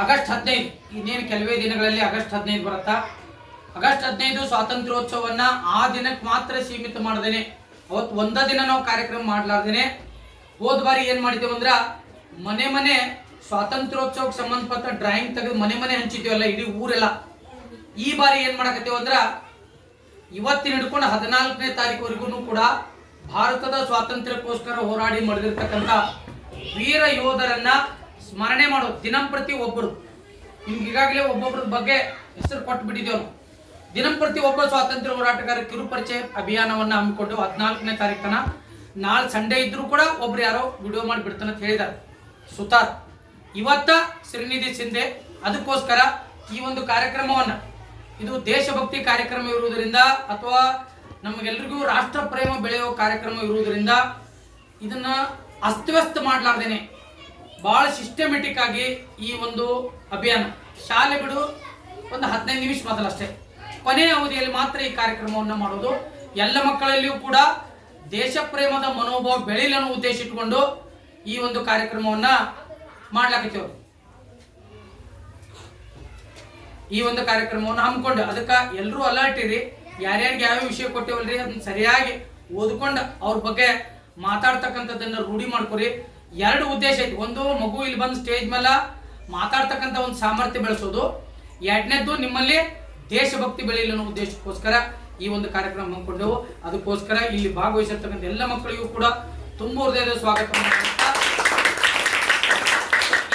August 15 ಇನ್ನೇನು ಕೆಲವೇ ದಿನಗಳಲ್ಲಿ ಆಗಸ್ಟ್ 15 ಬರುತ್ತಾ. ಆಗಸ್ಟ್ 15 ಸ್ವಾತಂತ್ರ್ಯೋತ್ಸವವನ್ನ ಆ ದಿನಕ್ಕೆ ಮಾತ್ರ ಸೀಮಿತ ಮಾಡದೇನೆ ಅವತ್ತು ಒಂದ ದಿನ ನಾವು ಕಾರ್ಯಕ್ರಮ ಮಾಡ್ಲಾರ್ದೇನೆ ಹೋದ ಬಾರಿ ಏನ್ ಮಾಡಿದ್ದೇವೆ ಅಂದ್ರ ಮನೆ ಮನೆ ಸ್ವಾತಂತ್ರ್ಯೋತ್ಸವಕ್ಕೆ ಸಂಬಂಧಪಟ್ಟ ಡ್ರಾಯಿಂಗ್ ತೆಗೆದು ಮನೆ ಮನೆ ಹಂಚಿದ್ದೇವಲ್ಲ ಇಡೀ ಊರೆಲ್ಲ. ಈ ಬಾರಿ ಏನ್ ಮಾಡಕತ್ತೇವ ಅಂದ್ರ ಇವತ್ತಿನ ಹಿಡ್ಕೊಂಡು 14ನೇ ತಾರೀಕುವರೆಗೂ ಕೂಡ ಭಾರತದ ಸ್ವಾತಂತ್ರ್ಯಕ್ಕೋಸ್ಕರ ಹೋರಾಡಿ ಮಾಡಿದಿರ್ತಕ್ಕಂಥ ವೀರ ಯೋಧರನ್ನ ಸ್ಮರಣೆ ಮಾಡೋದು. ದಿನಂಪ್ರತಿ ಒಬ್ಬರು ನಿಮ್ಗೆ ಈಗಾಗಲೇ ಒಬ್ಬೊಬ್ಬರ ಬಗ್ಗೆ ಹೆಸರು ಕೊಟ್ಟು ಬಿಟ್ಟಿದ್ದೇವೆ ನಾವು. ದಿನಂಪ್ರತಿ ಒಬ್ಬ ಸ್ವಾತಂತ್ರ್ಯ ಹೋರಾಟಗಾರ ಕಿರುಪರಿಚಯ ಅಭಿಯಾನವನ್ನ ಹಮ್ಮಿಕೊಂಡು 14ನೇ ತಾರೀಕನ ನಾಳೆ ಸಂಡೇ ಇದ್ರೂ ಕೂಡ ಒಬ್ರು ಯಾರೋ ವಿಡಿಯೋ ಮಾಡಿ ಬಿಡ್ತಾನೆ ಅಂತ ಹೇಳಿದ್ದಾರೆ ಸುತಾರ್. ಇವತ್ತ ಶ್ರೀನಿಧಿ ಶಿಂದೆ ಅದಕ್ಕೋಸ್ಕರ ಈ ಒಂದು ಕಾರ್ಯಕ್ರಮವನ್ನ ಇದು ದೇಶಭಕ್ತಿ ಕಾರ್ಯಕ್ರಮ ಇರುವುದರಿಂದ ಅಥವಾ ನಮಗೆಲ್ಲರಿಗೂ ರಾಷ್ಟ್ರ ಪ್ರೇಮ ಬೆಳೆಯುವ ಕಾರ್ಯಕ್ರಮ ಇರುವುದರಿಂದ ಇದನ್ನ ಅಸ್ತವ್ಯಸ್ತ ಮಾಡಲಾರ್ದೇನೆ ಬಹಳ ಸಿಸ್ಟಮೆಟಿಕ್ ಆಗಿ ಈ ಒಂದು ಅಭಿಯಾನ ಶಾಲೆ ಬಿಡು ಒಂದು 15 ನಿಮಿಷ ಮೊದಲಷ್ಟೇ ಕೊನೆಯ ಅವಧಿಯಲ್ಲಿ ಮಾತ್ರ ಈ ಕಾರ್ಯಕ್ರಮವನ್ನು ಮಾಡೋದು. ಎಲ್ಲ ಮಕ್ಕಳಲ್ಲಿಯೂ ಕೂಡ ದೇಶ ಪ್ರೇಮದ ಮನೋಭಾವ ಬೆಳೆಯಲಿ ಅನ್ನೋ ಉದ್ದೇಶ ಇಟ್ಟುಕೊಂಡು ಈ ಒಂದು ಕಾರ್ಯಕ್ರಮವನ್ನ ಮಾಡ್ಲಾಕತ್ತೇವೆ. ಈ ಒಂದು ಕಾರ್ಯಕ್ರಮವನ್ನು ಹಮ್ಮಿಕೊಂಡು ಅದಕ್ಕೆ ಎಲ್ಲರೂ ಅಲರ್ಟ್ ಇರಿ. ಯಾರ್ಯಾರಿಗೆ ಯಾವ ವಿಷಯ ಕೊಟ್ಟೇವಲ್ರಿ ಅದನ್ನ ಸರಿಯಾಗಿ ಓದ್ಕೊಂಡು ಅವ್ರ ಬಗ್ಗೆ ಮಾತಾಡ್ತಕ್ಕಂಥದ್ದನ್ನ ರೂಢಿ ಮಾಡ್ಕೊರಿ. 2 ಉದ್ದೇಶ ಐತಿ. ಒಂದು, ಮಗು ಇಲ್ಲಿ ಬಂದು ಸ್ಟೇಜ್ ಮೇಲೆ ಮಾತಾಡ್ತಕ್ಕಂಥ ಒಂದು ಸಾಮರ್ಥ್ಯ ಬೆಳೆಸೋದು. 2ನೇದ್ದು, ನಿಮ್ಮಲ್ಲಿ ದೇಶಭಕ್ತಿ ಬೆಳೆಯಲಿ ಅನ್ನೋ ಉದ್ದೇಶಕ್ಕೋಸ್ಕರ ಈ ಒಂದು ಕಾರ್ಯಕ್ರಮ ಹಮ್ಮಿಕೊಂಡೆವು. ಅದಕ್ಕೋಸ್ಕರ ಇಲ್ಲಿ ಭಾಗವಹಿಸಿರ್ತಕ್ಕಂಥ ಎಲ್ಲ ಮಕ್ಕಳಿಗೂ ಕೂಡ ತುಂಬ ಹೃದಯದ ಸ್ವಾಗತವನ್ನು ಮಾಡ್ತಾ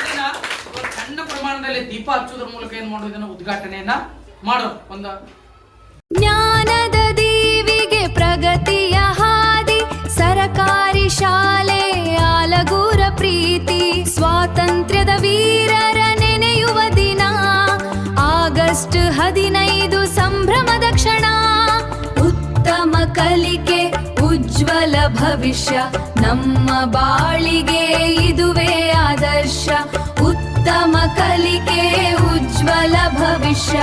ಇದನ್ನ ಸಣ್ಣ ಪ್ರಮಾಣದಲ್ಲಿ ದೀಪ ಹಚ್ಚೋದ್ರ ಮೂಲಕ ಏನ್ ಮಾಡೋದು ಇದನ್ನ ಉದ್ಘಾಟನೆಯನ್ನ ಮಾಡೋಣ. ಒಂದು ಜ್ಞಾನದ ದೀವಿಗೆ ಪ್ರಗತಿಯ ಹಾದಿ ಸರಕಾರಿ ಶಾಲೆ ಆಲಗೂರ ಪ್ರೀತಿ ಸ್ವಾತಂತ್ರ್ಯದ ವೀರರ ನೆನೆಯುವ ದಿನ ಆಗಸ್ಟ್ 15 ಸಂಭ್ರಮದ ಕ್ಷಣ. ಉತ್ತಮ ಕಲಿಕೆ ಉಜ್ವಲ ಭವಿಷ್ಯ ನಮ್ಮ ಬಾಳಿಗೆ ಇದುವೇ ಆದರ್ಶ. ಉತ್ತಮ ಕಲಿಕೆ ಉಜ್ವಲ ಭವಿಷ್ಯ.